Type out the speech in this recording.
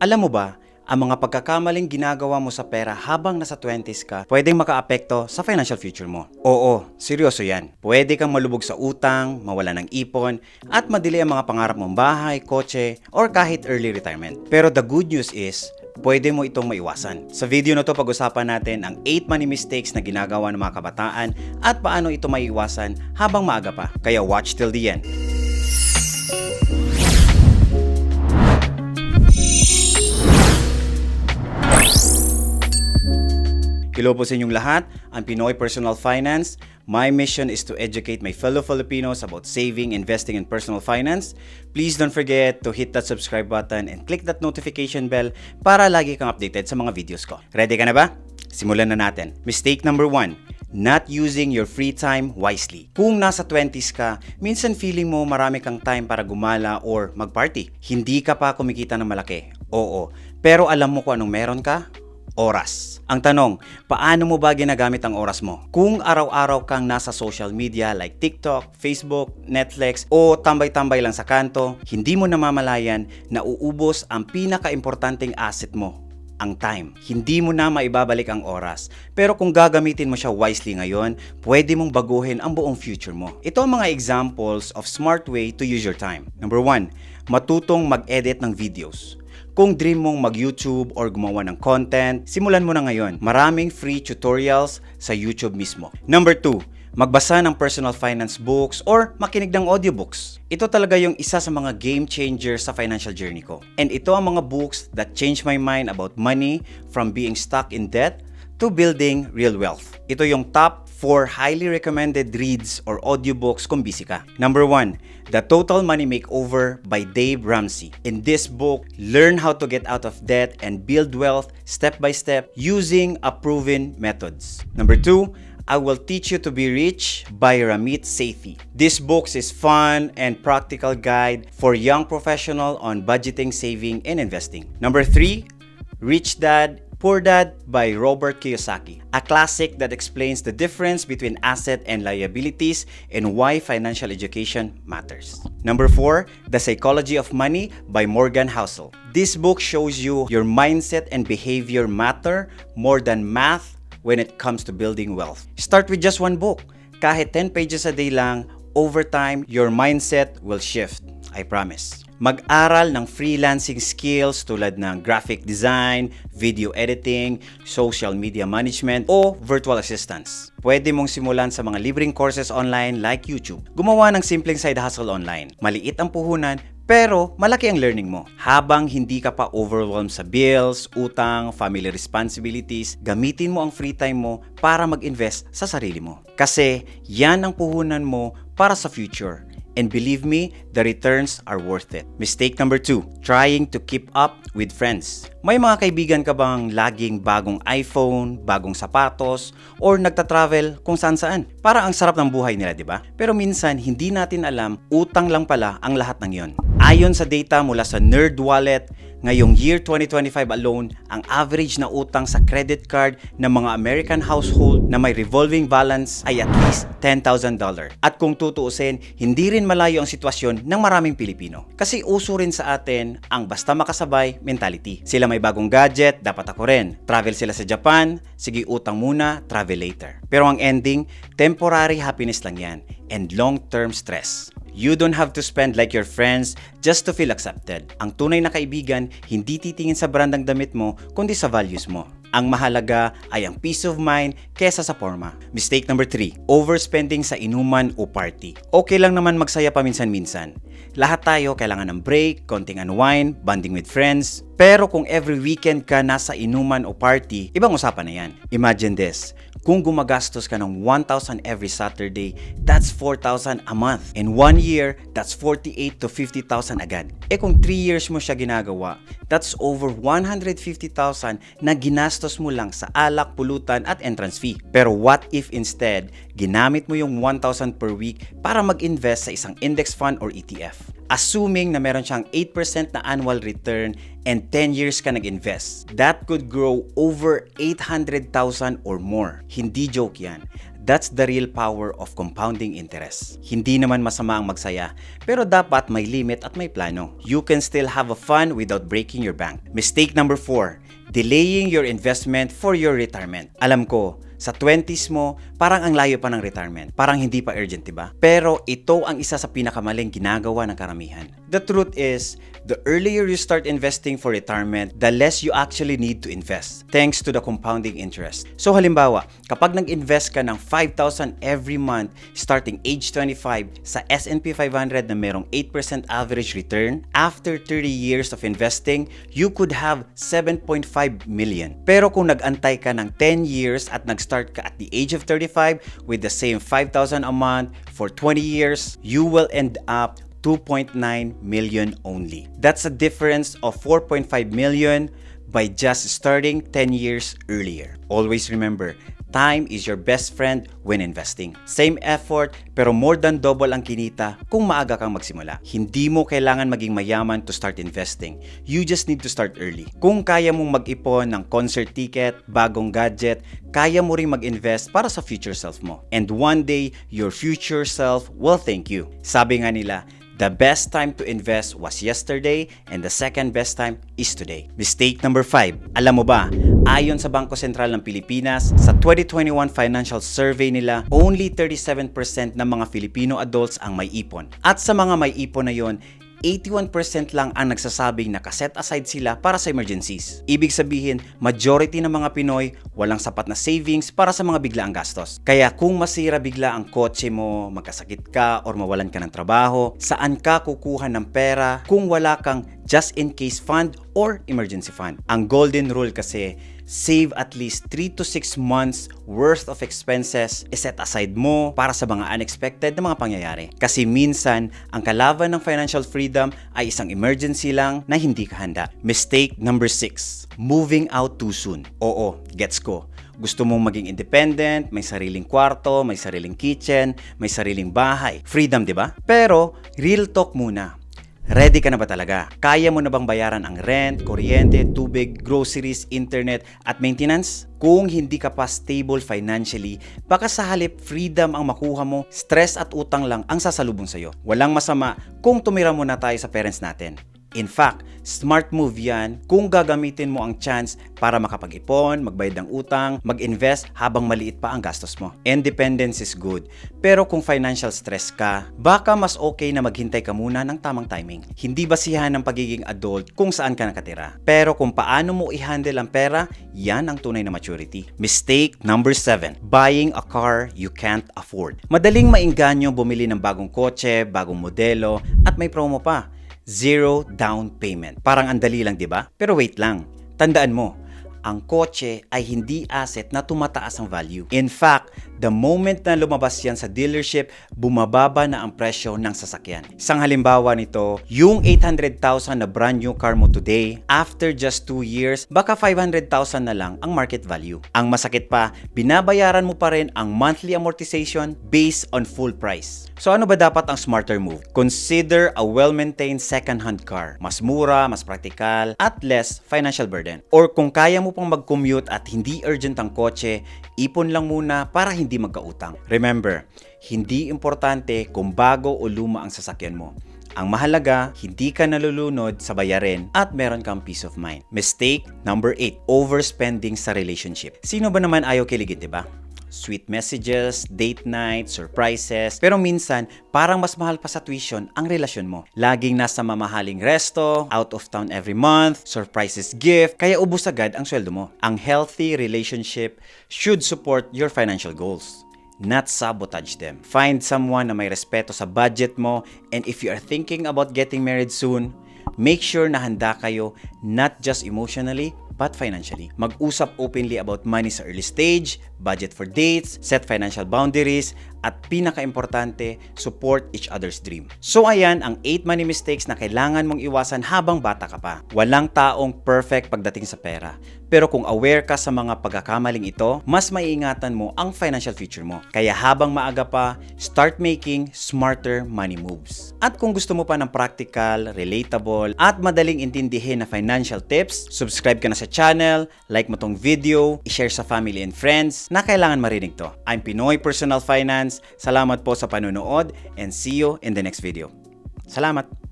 Alam mo ba, ang mga pagkakamaling ginagawa mo sa pera habang nasa 20s ka, pwedeng makaapekto sa financial future mo. Oo, seryoso yan. Pwede kang malubog sa utang, mawala ng ipon, at madili ang mga pangarap mong bahay, kotse, or kahit early retirement. Pero the good news is, pwede mo itong maiwasan. Sa video na to, pag-usapan natin ang 8 money mistakes na ginagawa ng mga kabataan at paano ito maiiwasan habang maaga pa. Kaya watch till the end. Hello po sa inyong lahat, ang Pinoy Personal Finance. My mission is to educate my fellow Filipinos about saving, investing, and personal finance. Please don't forget to hit that subscribe button and click that notification bell para lagi kang updated sa mga videos ko. Ready ka na ba? Simulan na natin. Mistake number 1. Not using your free time wisely. Kung nasa 20s ka, minsan feeling mo marami kang time para gumala or mag-party. Hindi ka pa kumikita ng malaki. Oo, pero alam mo kung anong meron ka? Oras. Ang tanong, paano mo ba ginagamit ang oras mo? Kung araw-araw kang nasa social media like TikTok, Facebook, Netflix o tambay-tambay lang sa kanto, hindi mo namamalayan na uubos ang pinaka-importanting asset mo, ang time. Hindi mo na maibabalik ang oras. Pero kung gagamitin mo siya wisely ngayon, pwede mong baguhin ang buong future mo. Ito ang mga examples of smart way to use your time. Number 1, matutong mag-edit ng videos. Kung dream mong mag-YouTube or gumawa ng content, simulan mo na ngayon. Maraming free tutorials sa YouTube mismo. Number 2, magbasa ng personal finance books or makinig ng audiobooks. Ito talaga yung isa sa mga game changers sa financial journey ko. And ito ang mga books that changed my mind about money from being stuck in debt to building real wealth. Ito yung top 4 highly recommended reads or audiobooks kung busy ka. Number 1, The Total Money Makeover by Dave Ramsey. In this book, learn how to get out of debt and build wealth step by step using a proven methods. Number 2, I Will Teach You to Be Rich by Ramit Sethi. This book is fun and practical guide for young professional on budgeting, saving, and investing. Number 3, Rich Dad, Poor Dad by Robert Kiyosaki, a classic that explains the difference between asset and liabilities and why financial education matters. Number 4, The Psychology of Money by Morgan Housel. This book shows you your mindset and behavior matter more than math when it comes to building wealth. Start with just one book. Kahit 10 pages a day lang, over time, your mindset will shift. I promise. Mag-aral ng freelancing skills tulad ng graphic design, video editing, social media management, o virtual assistants. Pwede mong simulan sa mga libreng courses online like YouTube. Gumawa ng simpleng side hustle online. Maliit ang puhunan, pero malaki ang learning mo. Habang hindi ka pa overwhelmed sa bills, utang, family responsibilities, gamitin mo ang free time mo para mag-invest sa sarili mo. Kasi yan ang puhunan mo para sa future. And believe me, the returns are worth it. Mistake number 2, trying to keep up with friends. May mga kaibigan ka bang laging bagong iPhone, bagong sapatos, or nagta-travel kung saan-saan? Para ang sarap ng buhay nila, di ba? Pero minsan, hindi natin alam, utang lang pala ang lahat ng yon. Ayon sa data mula sa NerdWallet, ngayong year 2025 alone, ang average na utang sa credit card ng mga American household na may revolving balance ay at least $10,000. At kung tutuusin, hindi rin malayo ang sitwasyon ng maraming Pilipino. Kasi uso rin sa atin ang basta makasabay mentality. Sila may bagong gadget, dapat ako rin. Travel sila sa Japan, sige utang muna, travel later. Pero ang ending, temporary happiness lang yan and long-term stress. You don't have to spend like your friends just to feel accepted. Ang tunay na kaibigan, hindi titingin sa brand ng damit mo, kundi sa values mo. Ang mahalaga ay ang peace of mind kesa sa forma. Mistake number 3, overspending sa inuman o party. Okay lang naman magsaya paminsan-minsan. Lahat tayo kailangan ng break, konting unwind, bonding with friends. Pero kung every weekend ka nasa inuman o party, ibang usapan na yan. Imagine this. Kung gumagastos ka ng 1,000 every Saturday, that's 4,000 a month. In 1 year, that's 48 to 50,000 agad. Kung 3 years mo siya ginagawa, that's over 150,000 na ginastos mo lang sa alak, pulutan at entrance fee. Pero what if instead, ginamit mo yung 1,000 per week para mag-invest sa isang index fund or ETF? Assuming na meron siyang 8% na annual return and 10 years ka nag-invest, that could grow over 800,000 or more. Hindi joke yan. That's the real power of compounding interest. Hindi naman masama ang magsaya, pero dapat may limit at may plano. You can still have a fun without breaking your bank. Mistake number 4, delaying your investment for your retirement. Alam ko, sa 20s mo, parang ang layo pa ng retirement. Parang hindi pa urgent, diba? Pero ito ang isa sa pinakamaling ginagawa ng karamihan. The truth is, the earlier you start investing for retirement, the less you actually need to invest, thanks to the compounding interest. So halimbawa, kapag nag-invest ka ng 5,000 every month starting age 25 sa S&P 500 na merong 8% average return, after 30 years of investing, you could have 7.5 million. Pero kung nag-antay ka ng 10 years at nag-start ka at the age of 35 with the same 5,000 a month for 20 years, you will end up 2.9 million only. That's a difference of 4.5 million by just starting 10 years earlier. Always remember, time is your best friend when investing. Same effort, pero more than double ang kinita kung maaga kang magsimula. Hindi mo kailangan maging mayaman to start investing. You just need to start early. Kung kaya mong mag-ipon ng concert ticket, bagong gadget, kaya mo ring mag-invest para sa future self mo. And one day, your future self will thank you. Sabi nga nila, the best time to invest was yesterday and the second best time is today. Mistake number 5. Alam mo ba, ayon sa Bangko Sentral ng Pilipinas, sa 2021 financial survey nila, only 37% ng mga Filipino adults ang may ipon. At sa mga may ipon na yon, 81% lang ang nagsasabing nakaset aside sila para sa emergencies. Ibig sabihin, majority ng mga Pinoy walang sapat na savings para sa mga biglaang gastos. Kaya kung masira bigla ang kotse mo, magkasakit ka or mawalan ka ng trabaho, saan ka kukuha ng pera kung wala kang just in case fund or emergency fund? Ang golden rule kasi, save at least 3 to 6 months worth of expenses, iset aside mo para sa mga unexpected na mga pangyayari. Kasi minsan, ang kalaban ng financial freedom ay isang emergency lang na hindi ka handa. Mistake number 6, moving out too soon. Oo, gets ko. Gusto mong maging independent, may sariling kwarto, may sariling kitchen, may sariling bahay. Freedom, di ba? Pero, real talk muna. Ready ka na ba talaga? Kaya mo na bang bayaran ang rent, kuryente, tubig, groceries, internet at maintenance? Kung hindi ka pa stable financially, baka sa halip freedom ang makuha mo, stress at utang lang ang sasalubong sa'yo. Walang masama kung tumira muna tayo sa parents natin. In fact, smart move yan kung gagamitin mo ang chance para makapag-ipon, magbayad ng utang, mag-invest habang maliit pa ang gastos mo. Independence is good, pero kung financial stress ka, baka mas okay na maghintay ka muna ng tamang timing. Hindi basihan ng pagiging adult kung saan ka nakatira. Pero kung paano mo i-handle ang pera, yan ang tunay na maturity. Mistake number 7, buying a car you can't afford. Madaling maingganyo bumili ng bagong kotse, bagong modelo, at may promo pa. 0 down payment. Parang andali lang, di ba? Pero wait lang. Tandaan mo, ang kotse ay hindi asset na tumataas ang value. In fact, the moment na lumabas yan sa dealership, bumababa na ang presyo ng sasakyan. Isang halimbawa nito, yung 800,000 na brand new car mo today, after just 2 years, baka 500,000 na lang ang market value. Ang masakit pa, binabayaran mo pa rin ang monthly amortization based on full price. So ano ba dapat ang smarter move? Consider a well-maintained second-hand car. Mas mura, mas praktikal, at less financial burden. Or kung kaya mo pang mag-commute at hindi urgent ang kotse, ipon lang muna para hindi magkautang. Remember, hindi importante kung bago o luma ang sasakyan mo. Ang mahalaga, hindi ka nalulunod sa bayarin at meron kang peace of mind. Mistake number 8, overspending sa relationship. Sino ba naman ayaw kiligin, diba? Sweet messages, date night, surprises. Pero minsan, parang mas mahal pa sa tuition ang relasyon mo. Laging nasa mamahaling resto, out of town every month, surprises gift, kaya ubos agad ang sweldo mo. Ang healthy relationship should support your financial goals, not sabotage them. Find someone na may respeto sa budget mo, and if you are thinking about getting married soon, make sure na handa kayo not just emotionally, but financially. Mag-usap openly about money sa early stage, budget for dates, set financial boundaries, at pinaka-importante, support each other's dream. So ayan ang 8 money mistakes na kailangan mong iwasan habang bata ka pa. Walang taong perfect pagdating sa pera. Pero kung aware ka sa mga pagkakamaling ito, mas maiingatan mo ang financial future mo. Kaya habang maaga pa, start making smarter money moves. At kung gusto mo pa ng practical, relatable, at madaling intindihin na financial tips, subscribe ka na sa channel, like mo tong video, i-share sa family and friends na kailangan marinig to. I'm Pinoy Personal Finance. Salamat po sa panonood and see you in the next video. Salamat!